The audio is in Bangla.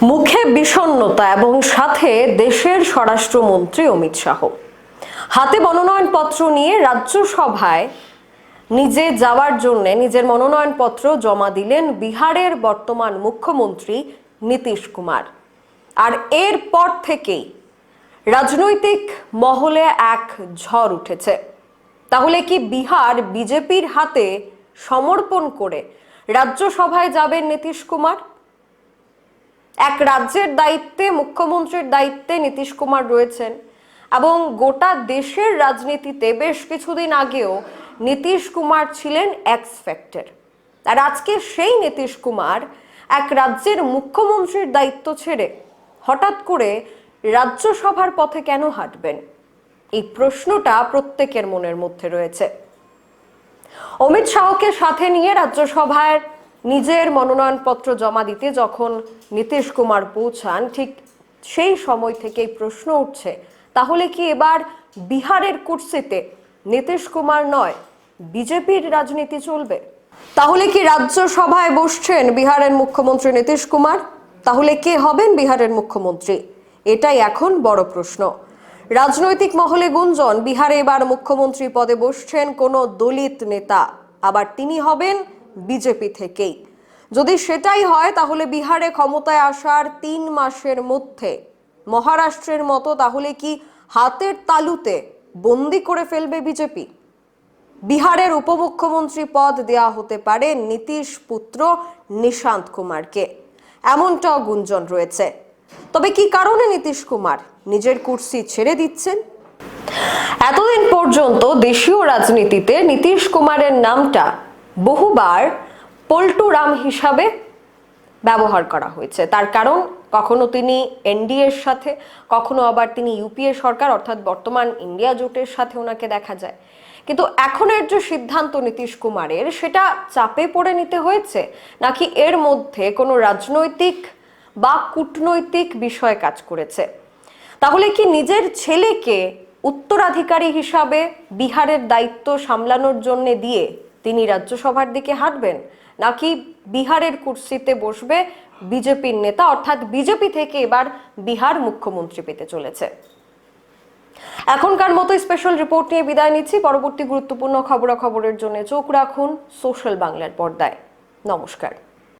মুখে বিষণ্ণতা এবং সাথে দেশের স্বরাষ্ট্রমন্ত্রী অমিত শাহ হাতে মনোনয়নপত্র নিয়ে রাজ্যসভায় যাওয়ার জন্য নিজের মনোনয়নপত্র জমা দিলেন বিহারের বর্তমান মুখ্যমন্ত্রী নীতিশ কুমার। আর এরপর থেকেই রাজনৈতিক মহলে এক ঝড় উঠেছে। তাহলে কি বিহার বিজেপির হাতে সমর্পণ করে রাজ্যসভায় যাবেন নীতিশ কুমার? এক রাজ্যের দায়িত্বে, মুখ্যমন্ত্রীর দায়িত্বে নীতিশ কুমার রয়েছেন এবং গোটা দেশের রাজনীতিতে বেশ কিছুদিন আগেও নীতিশ কুমার ছিলেন এক্স ফ্যাক্টর। আর আজকে সেই নীতিশ কুমার এক রাজ্যের মুখ্যমন্ত্রীর দায়িত্ব ছেড়ে হঠাৎ করে রাজ্যসভার পথে কেন হাঁটবেন? এই প্রশ্নটা প্রত্যেকের মনের মধ্যে রয়েছে। অমিত শাহকে সাথে নিয়ে রাজ্যসভায় নিজের মনোনয়নপত্র জমা দিতে যখন নীতিশ কুমার পৌঁছান, ঠিক সেই সময় থেকেই প্রশ্ন উঠছে, তাহলে কি এবার বিহারের কুর্সিতে নীতিশ কুমার নয় বিজেপির রাজনীতি চলবে? তাহলে কি রাজ্যসভায় বসছেন বিহারের মুখ্যমন্ত্রী নীতিশ কুমার? তাহলে কে হবেন বিহারের মুখ্যমন্ত্রী? এটাই এখন বড় প্রশ্ন। রাজনৈতিক মহলে গুঞ্জন, বিহারে এবার মুখ্যমন্ত্রী পদে বসছেন কোনো দলিত নেতা, আবার তিনি হবেন বিজেপি থেকেই। যদি সেটাই হয় তাহলে বিহারে ক্ষমতায় আসার 3 মাসের মধ্যে মহারাষ্ট্রের মতো তাহলে কি হাতের তালুতে বন্দি করে ফেলবে বিজেপি? বিহারের উপমুখ্যমন্ত্রী পদ দেয়া হতে পারে নীতিশ পুত্র নিশান্ত কুমারকে, এমনটাও গুঞ্জন রয়েছে। তবে কি কারণে নীতিশ কুমার নিজের কুর্সি ছেড়ে দিচ্ছেন? এতদিন পর্যন্ত দেশীয় রাজনীতিতে নীতিশ কুমারের নামটা বহুবার পল্টু রাম হিসাবে ব্যবহার করা হয়েছে। তার কারণ, কখনো তিনি এনডিএ এর সাথে, কখনো আবার তিনি ইউপিএ সরকার অর্থাৎ বর্তমান ইন্ডিয়া জোটের সাথে ওনাকে দেখা যায়। কিন্তু এখনের যে সিদ্ধান্ত নীতিশ কুমারের, সেটা চাপে পড়ে নিতে হয়েছে, নাকি এর মধ্যে কোনো রাজনৈতিক বা কূটনৈতিক বিষয় কাজ করেছে? তাহলে কি নিজের ছেলেকে উত্তরাধিকারী হিসাবে বিহারের দায়িত্ব সামলানোর জন্য দিয়ে তিনি রাজ্যসভার দিকে হাঁটবেন, নাকি বিহারের কুর্সিতে বসবে বিজেপির নেতা, অর্থাৎ বিজেপি থেকে এবার বিহার মুখ্যমন্ত্রী পেতে চলেছে? এখনকার মতো স্পেশাল রিপোর্ট নিয়ে বিদায় নিচ্ছি। পরবর্তী গুরুত্বপূর্ণ খবরাখবরের জন্য চোখ রাখুন সোশ্যাল বাংলার পর্দায়। নমস্কার।